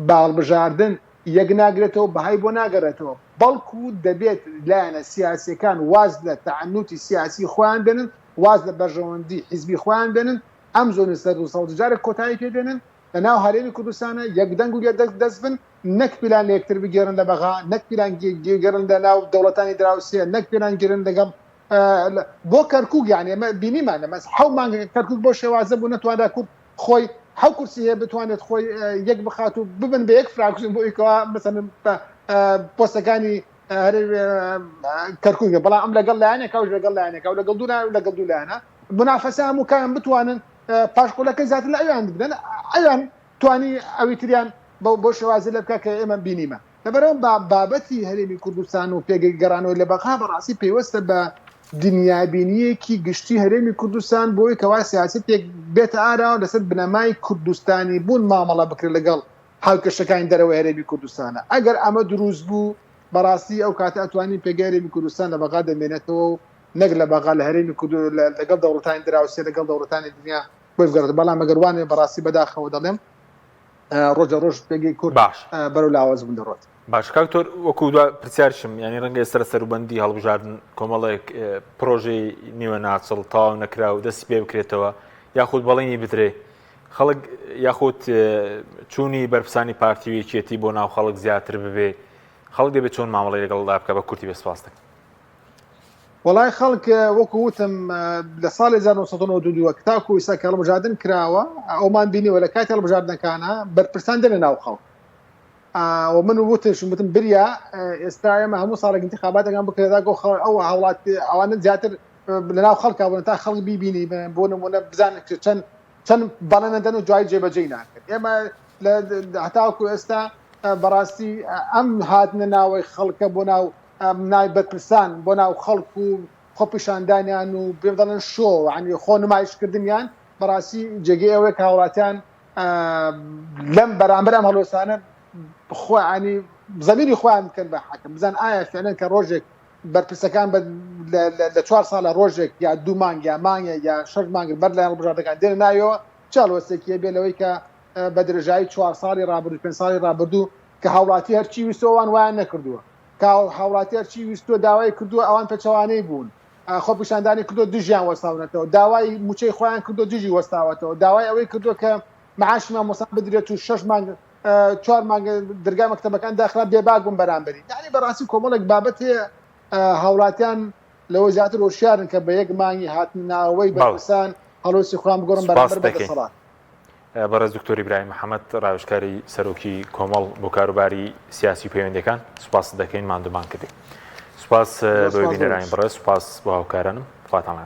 Speaker 2: باڵبژاردن یەک ناگرێتەوە بەهای بۆ ناگەڕێتەوە بەڵکو دەبێت لایەنە سیاسیەکان واز لە تەعنوتی سیاسی خۆیان بێنن واز لە بەرژەوەندی حیزبی خۆیان بێنن ئەم زۆنی سەر و سەڵ جارێک کۆتایی پێ بێنن لە ناو هەرێمی کوردستانە یەکدەنگ و دەست بن نەک پیلان لە یەکتر بگێڕن لە بەغا نەک پیلان گێڕن لە ناو دەوڵەتانی دراوسێ نەک پیلان گیرن لەگەڵ بۆ کەرکووک یعنی ئەمە بینیمان لەمە حەو مانگە کەرکووک بۆ شێوازە بوو نەتوانرا کورد خۆی حەو کورسی هەیە بتوانێت خۆی یەک بخات و ببن بە یەک فراکوزن بۆ ئیکەوە مثلا پۆستەکانی کەرکووکە بەڵام ئەم لەگەڵ لایەنێک کاوش لەگەڵ لایەنێکە و لەگەڵ دوو لایەنە منافەسە هەموو کایان بتوانن پاشقۆلەکە زیاتر لە ئەویان بدەن ئەویان توانی ئەوی تریان بۆ شێوازی لە بکە کە ئێمە بینیمە لەبەرەوە بابەتی هەرێمی کوردستان و پێگەیگەڕانەوەی لە بەغا بەڕاستی پێوەستە بە دنیابینیەکی گشتی هەرێمی کوردستان بۆی کەوا سیاست بێتە ئاراوە لەسەر بنەمای کوردستانی بوون مامەڵە بکرێت لەگەڵ هاوکەشەکانی دەرەوەی هەرێمی کوردستانە ئەگەر ئەمە دروست بوو بەڕاستی ئەو کاتە ئەتوانین پێگەی هەرێمی کوردستان لە بەغا دەمێنێتەوە و نەک لە بەغا لە هەرێمی لەگەڵ دەوڵەتانی دراوسێ لەگەڵ دەوڵەتانی دنیا بۆی بگەڕێت بەڵام ئەگەروانێ بەڕاستی بەداخەوە دەڵێم ڕۆژە ڕۆژ پێگەی کورد بەرەو لاواز بوون دەڕۆت
Speaker 1: باش کاکتۆر وەکو دووە پرسیارشم ینی ڕەنگە ئێستا سەروبەندی هەڵبژاردن کۆمەڵێک پرۆژەی نیوە ناچڵ تاو نەکرا و دەستی پێ بکرێتەوە یاخود بەڵێنی بدرێ خەڵک یاخود چوونی بەرپرسانی پارتی و یەکێتی بۆ ناو خەڵک زیاتر ببێ خەڵک دەبێت چۆن مامەڵەی لەگەڵدا بکە بە کورتی بەسپاس دەکەن
Speaker 2: وڵای خەڵک وەکو وتم لە ساڵی 1992 تاکو ئێستا کە هەڵبژاردن کراوە ئەومان بینیوە لە کاتی هەڵبژاردنەکانە بەرپرسان دێنە ناو خەڵک و من وتم بریا ئێستا ئێمە هەموو ساڵێک انتخاباتەکان بکرێتدا گۆ ئەو هاوڵات ئەوانە زیاتر لە ناو خەڵکا بوون تا خەڵک بیبینی بۆ نمونە بزانن چەند بەڵێنەدەن و جوای جێبەجێی ناکرد ئێمە هەتاوەکو ئێستا بەڕاستی ئەم هاتنە ناوەی خەڵکە بۆ ناو نای بەرپرسان بۆ ناو خەڵک و خۆپیشاندانیان و پێ بدەڵێن شۆ عنی خۆ نمایشکردنیان بەڕاستی جێگەی ئەوەیە کە هاوڵاتیان لەم بەرامبەر ئەم هەڵوێستانە ینی زەمیری خۆیان بکەن بە حاکم بزان ئایا فعلەن کە ڕۆژێک بەرپرسەکان لە 4 ساڵە ڕۆژێک یا 2 مانگ یا مانگە یا 6 مانگ بەر لە هەڵبژاردنەکان دێنە نایەوە چاڵوەستێکیە بێ لەوەی کە بە درێژایی 4 ساڵی ڕابردوو 5 ساڵی ڕابردوو کە هاوڵاتی هەرچی ویستۆوان وایان نەکردووە کە هاوڵاتی هەرچی ویستۆ داوای کردووە ئەوان پێچەوانەی بوون خۆپیشاندانی کردو دژیان وەستاونەتەوە داوای موچەی خۆیان کردو دژی وەستاوەتەوە داوای ئەوەی کردو کە معاشمان مۆسان بدرێت و 6 مانگ 4 مانگ دەرگای مەکتەبەکان داخرا بێباک بوون بەرامبەری یعنی بەڕاستی کۆمەڵێک بابەت هەیە هاوڵاتیان لەوە زیاتر هۆشیارن کە بە یەک مانگی هاتنناوەی بەرپرسان هەڵۆسی خۆیان بگۆڕن بەرامبەر بەدەسەڵات
Speaker 1: بەڕێز دکتۆر ئیبراهیم محەممەد ڕاوێژکاری سەرۆکی کۆمەڵ بۆ کاروباری سیاسی و پەیوەندیەکان سوپاس دەکەین ماندومان کردی سوپاس بۆ بینەرانی بەڕێز سوپاس بۆ هاوکارانم خواتان لەگەڵ